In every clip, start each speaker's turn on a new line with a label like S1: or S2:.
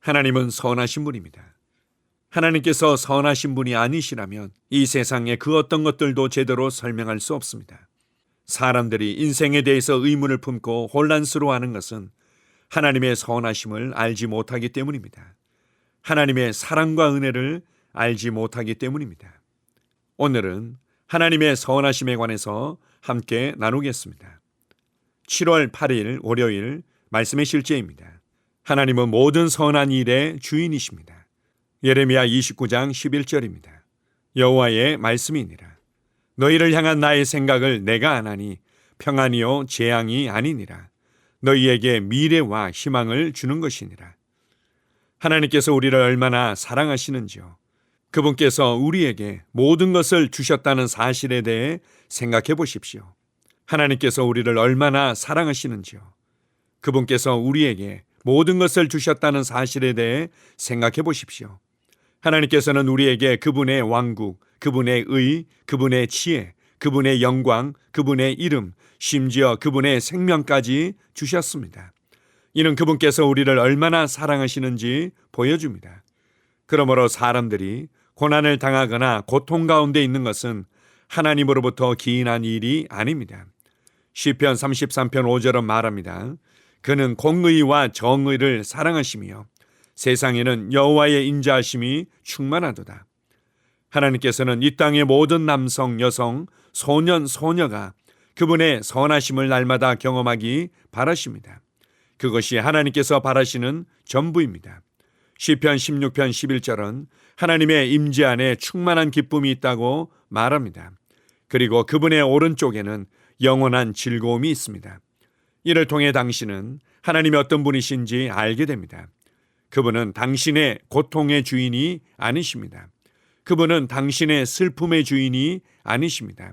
S1: 하나님은 선하신 분입니다. 하나님께서 선하신 분이 아니시라면 이 세상의 그 어떤 것들도 제대로 설명할 수 없습니다. 사람들이 인생에 대해서 의문을 품고 혼란스러워하는 것은 하나님의 선하심을 알지 못하기 때문입니다. 하나님의 사랑과 은혜를 알지 못하기 때문입니다. 오늘은 하나님의 선하심에 관해서 함께 나누겠습니다. 7월 8일 월요일 말씀의 실제입니다. 하나님은 모든 선한 일의 주인이십니다. 예레미야 29장 11절입니다. 여호와의 말씀이니라. 너희를 향한 나의 생각을 내가 아나니 평안이요 재앙이 아니니라. 너희에게 미래와 희망을 주는 것이니라. 하나님께서 우리를 얼마나 사랑하시는지요. 그분께서 우리에게 모든 것을 주셨다는 사실에 대해 생각해 보십시오. 하나님께서 우리를 얼마나 사랑하시는지요. 그분께서 우리에게 모든 것을 주셨다는 사실에 대해 생각해 보십시오. 하나님께서는 우리에게 그분의 왕국, 그분의 의, 그분의 지혜, 그분의 영광, 그분의 이름, 심지어 그분의 생명까지 주셨습니다. 이는 그분께서 우리를 얼마나 사랑하시는지 보여줍니다. 그러므로 사람들이 고난을 당하거나 고통 가운데 있는 것은 하나님으로부터 기인한 일이 아닙니다. 시편 33편 5절은 말합니다. 그는 공의와 정의를 사랑하시며 세상에는 여호와의 인자하심이 충만하도다. 하나님께서는 이 땅의 모든 남성, 여성, 소년, 소녀가 그분의 선하심을 날마다 경험하기 바라십니다. 그것이 하나님께서 바라시는 전부입니다. 시편 16편 11절은 하나님의 임재 안에 충만한 기쁨이 있다고 말합니다. 그리고 그분의 오른쪽에는 영원한 즐거움이 있습니다. 이를 통해 당신은 하나님이 어떤 분이신지 알게 됩니다. 그분은 당신의 고통의 주인이 아니십니다. 그분은 당신의 슬픔의 주인이 아니십니다.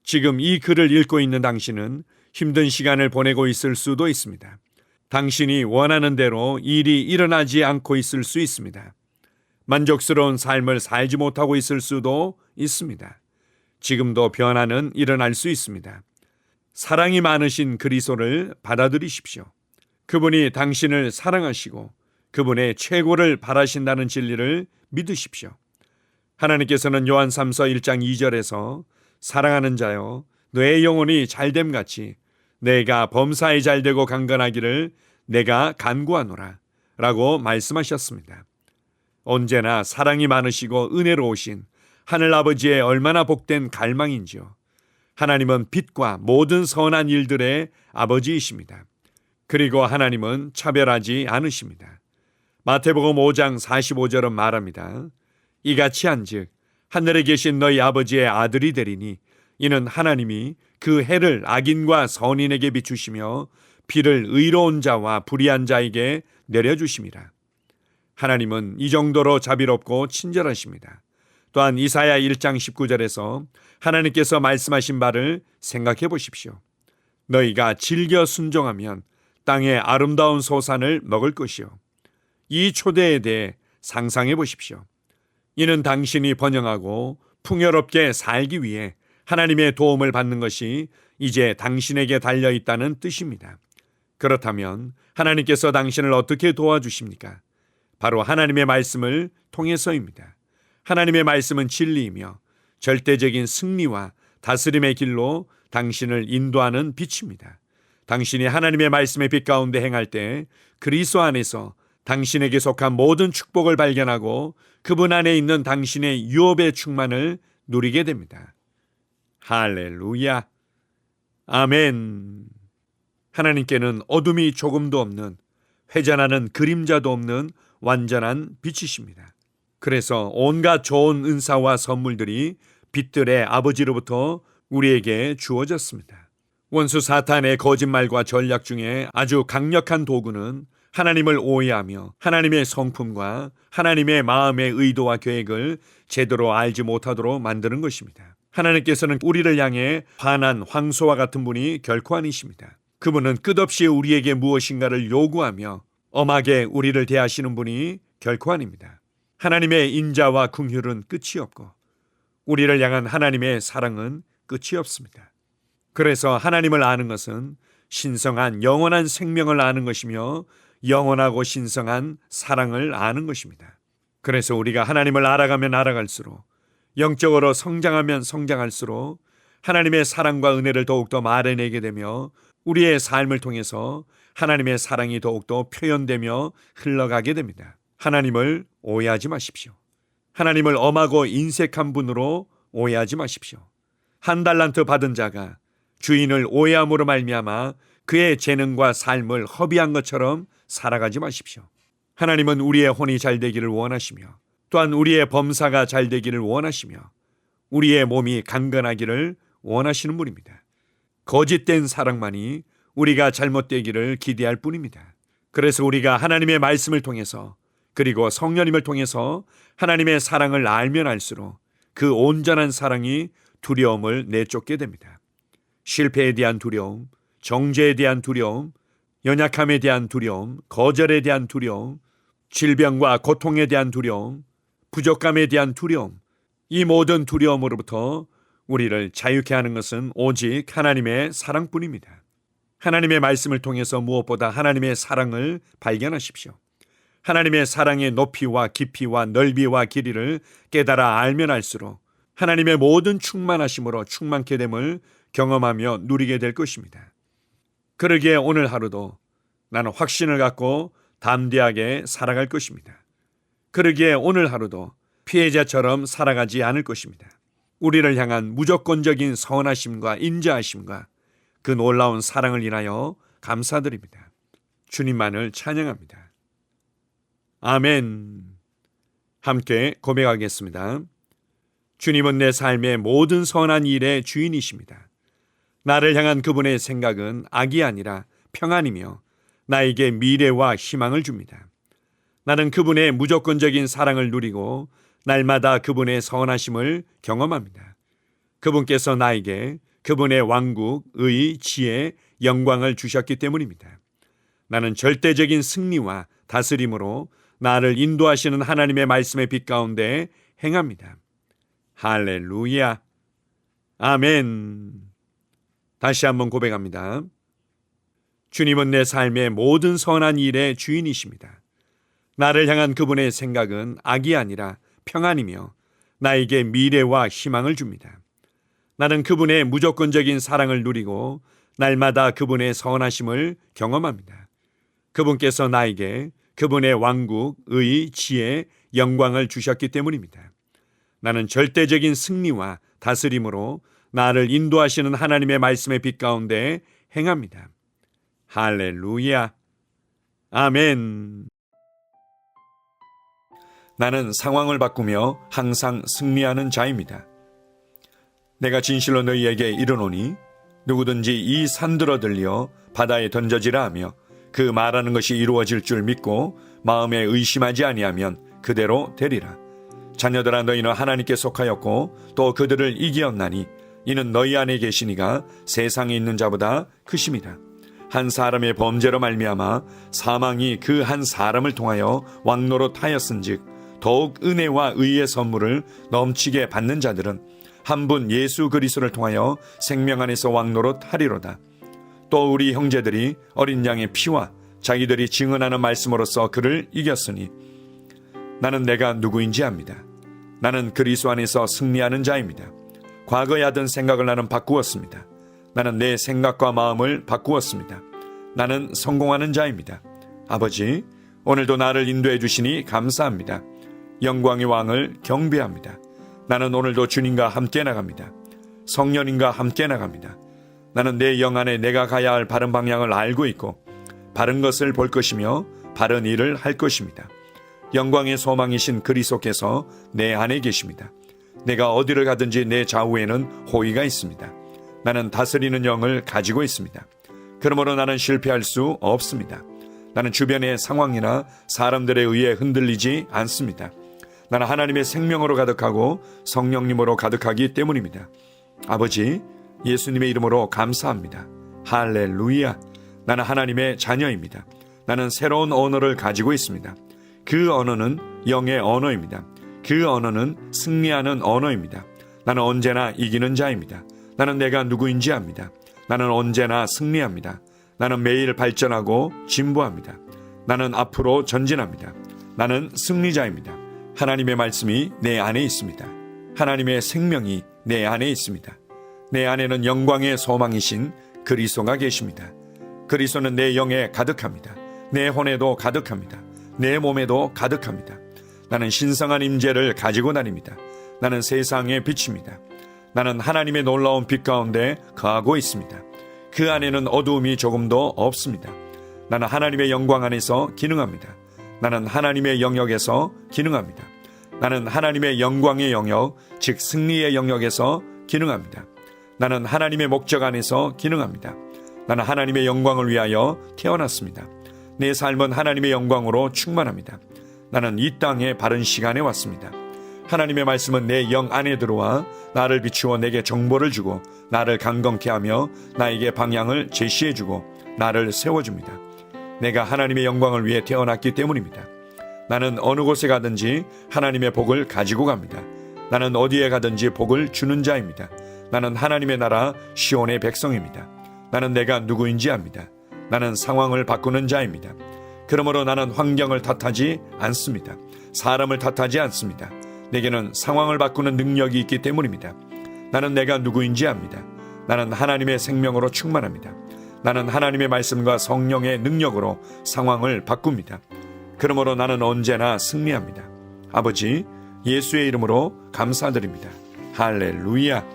S1: 지금 이 글을 읽고 있는 당신은 힘든 시간을 보내고 있을 수도 있습니다. 당신이 원하는 대로 일이 일어나지 않고 있을 수 있습니다. 만족스러운 삶을 살지 못하고 있을 수도 있습니다. 지금도 변화는 일어날 수 있습니다. 사랑이 많으신 그리스도를 받아들이십시오. 그분이 당신을 사랑하시고 그분의 최고를 바라신다는 진리를 믿으십시오. 하나님께서는 요한 3서 1장 2절에서 사랑하는 자여 너의 영혼이 잘됨같이 내가 범사에 잘되고 강건하기를 내가 간구하노라 라고 말씀하셨습니다. 언제나 사랑이 많으시고 은혜로우신 하늘아버지의 얼마나 복된 갈망인지요. 하나님은 빛과 모든 선한 일들의 아버지이십니다. 그리고 하나님은 차별하지 않으십니다. 마태복음 5장 45절은 말합니다. 이같이 한즉 하늘에 계신 너희 아버지의 아들이 되리니 이는 하나님이 그 해를 악인과 선인에게 비추시며 비를 의로운 자와 불의한 자에게 내려주심이라. 하나님은 이 정도로 자비롭고 친절하십니다. 또한 이사야 1장 19절에서 하나님께서 말씀하신 바를 생각해 보십시오. 너희가 즐겨 순종하면 땅의 아름다운 소산을 먹을 것이요. 이 초대에 대해 상상해 보십시오. 이는 당신이 번영하고 풍요롭게 살기 위해 하나님의 도움을 받는 것이 이제 당신에게 달려있다는 뜻입니다. 그렇다면 하나님께서 당신을 어떻게 도와주십니까? 바로 하나님의 말씀을 통해서입니다. 하나님의 말씀은 진리이며 절대적인 승리와 다스림의 길로 당신을 인도하는 빛입니다. 당신이 하나님의 말씀의 빛 가운데 행할 때 그리스도 안에서 당신에게 속한 모든 축복을 발견하고 그분 안에 있는 당신의 유업의 충만을 누리게 됩니다. 할렐루야. 아멘. 하나님께는 어둠이 조금도 없는, 회전하는 그림자도 없는 완전한 빛이십니다. 그래서 온갖 좋은 은사와 선물들이 빛들의 아버지로부터 우리에게 주어졌습니다. 원수 사탄의 거짓말과 전략 중에 아주 강력한 도구는 하나님을 오해하며 하나님의 성품과 하나님의 마음의 의도와 계획을 제대로 알지 못하도록 만드는 것입니다. 하나님께서는 우리를 향해 화난 황소와 같은 분이 결코 아니십니다. 그분은 끝없이 우리에게 무엇인가를 요구하며 엄하게 우리를 대하시는 분이 결코 아닙니다. 하나님의 인자와 긍휼은 끝이 없고 우리를 향한 하나님의 사랑은 끝이 없습니다. 그래서 하나님을 아는 것은 신성한 영원한 생명을 아는 것이며 영원하고 신성한 사랑을 아는 것입니다. 그래서 우리가 하나님을 알아가면 알아갈수록, 영적으로 성장하면 성장할수록 하나님의 사랑과 은혜를 더욱더 말해내게 되며 우리의 삶을 통해서 하나님의 사랑이 더욱더 표현되며 흘러가게 됩니다. 하나님을 오해하지 마십시오. 하나님을 엄하고 인색한 분으로 오해하지 마십시오. 한 달란트 받은 자가 주인을 오해함으로 말미암아 그의 재능과 삶을 허비한 것처럼 살아가지 마십시오. 하나님은 우리의 혼이 잘 되기를 원하시며 또한 우리의 범사가 잘 되기를 원하시며 우리의 몸이 강건하기를 원하시는 분입니다. 거짓된 사랑만이 우리가 잘못되기를 기대할 뿐입니다. 그래서 우리가 하나님의 말씀을 통해서 그리고 성령님을 통해서 하나님의 사랑을 알면 알수록 그 온전한 사랑이 두려움을 내쫓게 됩니다. 실패에 대한 두려움, 정죄에 대한 두려움, 연약함에 대한 두려움, 거절에 대한 두려움, 질병과 고통에 대한 두려움, 부족감에 대한 두려움, 이 모든 두려움으로부터 우리를 자유케 하는 것은 오직 하나님의 사랑뿐입니다. 하나님의 말씀을 통해서 무엇보다 하나님의 사랑을 발견하십시오. 하나님의 사랑의 높이와 깊이와 넓이와 길이를 깨달아 알면 알수록 하나님의 모든 충만하심으로 충만케 됨을 경험하며 누리게 될 것입니다. 그러기에 오늘 하루도 나는 확신을 갖고 담대하게 살아갈 것입니다. 그러기에 오늘 하루도 피해자처럼 살아가지 않을 것입니다. 우리를 향한 무조건적인 선하심과 인자하심과 그 놀라운 사랑을 인하여 감사드립니다. 주님만을 찬양합니다. 아멘. 함께 고백하겠습니다. 주님은 내 삶의 모든 선한 일의 주인이십니다. 나를 향한 그분의 생각은 악이 아니라 평안이며 나에게 미래와 희망을 줍니다. 나는 그분의 무조건적인 사랑을 누리고 날마다 그분의 선하심을 경험합니다. 그분께서 나에게 그분의 왕국, 의, 지혜, 영광을 주셨기 때문입니다. 나는 절대적인 승리와 다스림으로 나를 인도하시는 하나님의 말씀의 빛 가운데 행합니다. 할렐루야. 아멘. 다시 한번 고백합니다. 주님은 내 삶의 모든 선한 일의 주인이십니다. 나를 향한 그분의 생각은 악이 아니라 평안이며 나에게 미래와 희망을 줍니다. 나는 그분의 무조건적인 사랑을 누리고 날마다 그분의 선하심을 경험합니다. 그분께서 나에게 그분의 왕국, 의, 지혜, 영광을 주셨기 때문입니다. 나는 절대적인 승리와 다스림으로 나를 인도하시는 하나님의 말씀의 빛 가운데 행합니다. 할렐루야. 아멘. 나는 상황을 바꾸며 항상 승리하는 자입니다. 내가 진실로 너희에게 이르노니 누구든지 이 산들어 들려 바다에 던져지라 하며 그 말하는 것이 이루어질 줄 믿고 마음에 의심하지 아니하면 그대로 되리라. 자녀들아, 너희는 하나님께 속하였고 또 그들을 이기었나니 이는 너희 안에 계시니가 세상에 있는 자보다 크심이라. 한 사람의 범죄로 말미암아 사망이 그 한 사람을 통하여 왕노릇하였은즉 더욱 은혜와 의의 선물을 넘치게 받는 자들은 한 분 예수 그리스도를 통하여 생명 안에서 왕노릇하리로다. 또 우리 형제들이 어린 양의 피와 자기들이 증언하는 말씀으로써 그를 이겼으니 나는 내가 누구인지 압니다. 나는 그리스도 안에서 승리하는 자입니다. 과거에 하던 생각을 나는 바꾸었습니다. 나는 내 생각과 마음을 바꾸었습니다. 나는 성공하는 자입니다. 아버지, 오늘도 나를 인도해 주시니 감사합니다. 영광의 왕을 경배합니다. 나는 오늘도 주님과 함께 나갑니다. 성령님과 함께 나갑니다. 나는 내 영 안에 내가 가야 할 바른 방향을 알고 있고 바른 것을 볼 것이며 바른 일을 할 것입니다. 영광의 소망이신 그리스도께서 내 안에 계십니다. 내가 어디를 가든지 내 좌우에는 호의가 있습니다. 나는 다스리는 영을 가지고 있습니다. 그러므로 나는 실패할 수 없습니다. 나는 주변의 상황이나 사람들에 의해 흔들리지 않습니다. 나는 하나님의 생명으로 가득하고 성령님으로 가득하기 때문입니다. 아버지, 예수님의 이름으로 감사합니다. 할렐루야. 나는 하나님의 자녀입니다. 나는 새로운 언어를 가지고 있습니다. 그 언어는 영의 언어입니다. 그 언어는 승리하는 언어입니다. 나는 언제나 이기는 자입니다. 나는 내가 누구인지 압니다. 나는 언제나 승리합니다. 나는 매일 발전하고 진보합니다. 나는 앞으로 전진합니다. 나는 승리자입니다. 하나님의 말씀이 내 안에 있습니다. 하나님의 생명이 내 안에 있습니다. 내 안에는 영광의 소망이신 그리스도가 계십니다. 그리스도는 내 영에 가득합니다. 내 혼에도 가득합니다. 내 몸에도 가득합니다. 나는 신성한 임재를 가지고 다닙니다. 나는 세상의 빛입니다. 나는 하나님의 놀라운 빛 가운데 거하고 있습니다. 그 안에는 어두움이 조금도 없습니다. 나는 하나님의 영광 안에서 기능합니다. 나는 하나님의 영역에서 기능합니다. 나는 하나님의 영광의 영역, 즉 승리의 영역에서 기능합니다. 나는 하나님의 목적 안에서 기능합니다. 나는 하나님의 영광을 위하여 태어났습니다. 내 삶은 하나님의 영광으로 충만합니다. 나는 이 땅에 바른 시간에 왔습니다. 하나님의 말씀은 내 영 안에 들어와 나를 비추어 내게 정보를 주고 나를 강건케 하며 나에게 방향을 제시해주고 나를 세워줍니다. 내가 하나님의 영광을 위해 태어났기 때문입니다. 나는 어느 곳에 가든지 하나님의 복을 가지고 갑니다. 나는 어디에 가든지 복을 주는 자입니다. 나는 하나님의 나라 시온의 백성입니다. 나는 내가 누구인지 압니다. 나는 상황을 바꾸는 자입니다. 그러므로 나는 환경을 탓하지 않습니다. 사람을 탓하지 않습니다. 내게는 상황을 바꾸는 능력이 있기 때문입니다. 나는 내가 누구인지 압니다. 나는 하나님의 생명으로 충만합니다. 나는 하나님의 말씀과 성령의 능력으로 상황을 바꿉니다. 그러므로 나는 언제나 승리합니다. 아버지, 예수의 이름으로 감사드립니다. 할렐루야.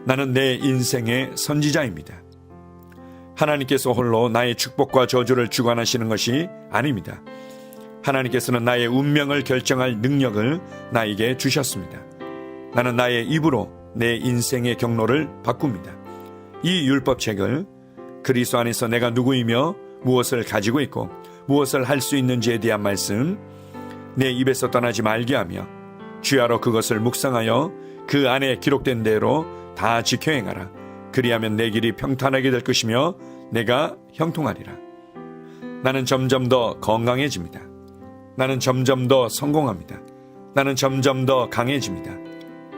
S1: 나는 내 인생의 선지자입니다. 하나님께서 홀로 나의 축복과 저주를 주관하시는 것이 아닙니다. 하나님께서는 나의 운명을 결정할 능력을 나에게 주셨습니다. 나는 나의 입으로 내 인생의 경로를 바꿉니다. 이 율법책을 그리스도 안에서 내가 누구이며 무엇을 가지고 있고 무엇을 할 수 있는지에 대한 말씀 내 입에서 떠나지 말게 하며 주야로 그것을 묵상하여 그 안에 기록된 대로 다 지켜 행하라. 그리하면 내 길이 평탄하게 될 것이며 내가 형통하리라. 나는 점점 더 건강해집니다. 나는 점점 더 성공합니다. 나는 점점 더 강해집니다.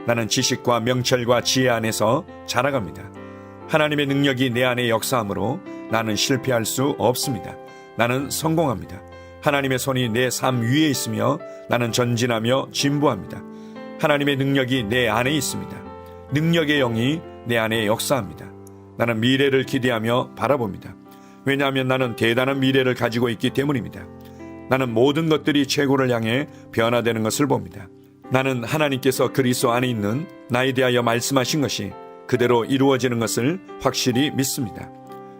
S1: 나는 지식과 명철과 지혜 안에서 자라갑니다. 하나님의 능력이 내 안에 역사하므로 나는 실패할 수 없습니다. 나는 성공합니다. 하나님의 손이 내 삶 위에 있으며 나는 전진하며 진보합니다. 하나님의 능력이 내 안에 있습니다. 능력의 영이 내 안에 역사합니다. 나는 미래를 기대하며 바라봅니다. 왜냐하면 나는 대단한 미래를 가지고 있기 때문입니다. 나는 모든 것들이 최고를 향해 변화되는 것을 봅니다. 나는 하나님께서 그리스도 안에 있는 나에 대하여 말씀하신 것이 그대로 이루어지는 것을 확실히 믿습니다.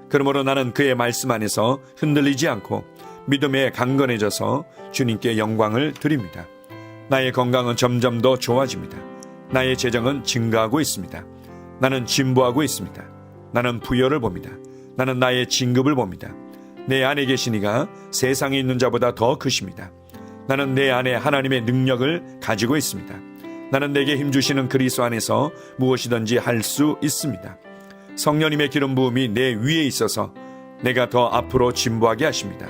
S1: 그러므로 나는 그의 말씀 안에서 흔들리지 않고 믿음에 강건해져서 주님께 영광을 드립니다. 나의 건강은 점점 더 좋아집니다. 나의 재정은 증가하고 있습니다. 나는 진보하고 있습니다. 나는 부여를 봅니다. 나는 나의 진급을 봅니다. 내 안에 계신 이가 세상에 있는 자보다 더 크십니다. 나는 내 안에 하나님의 능력을 가지고 있습니다. 나는 내게 힘주시는 그리스도 안에서 무엇이든지 할 수 있습니다. 성령님의 기름 부음이 내 위에 있어서 내가 더 앞으로 진보하게 하십니다.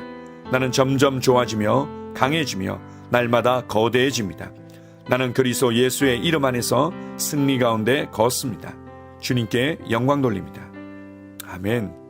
S1: 나는 점점 좋아지며 강해지며 날마다 거대해집니다. 나는 그리스도 예수의 이름 안에서 승리 가운데 걷습니다. 주님께 영광 돌립니다. 아멘.